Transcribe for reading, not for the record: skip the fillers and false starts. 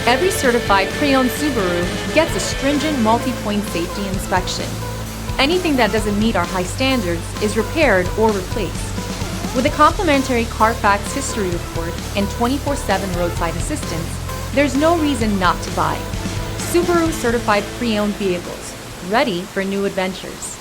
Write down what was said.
Every certified pre-owned Subaru gets a stringent multi-point safety inspection. Anything that doesn't meet our high standards is repaired or replaced. With a complimentary Carfax history report and 24/7 roadside assistance, there's no reason not to buy. Subaru certified pre-owned vehicles, ready for new adventures.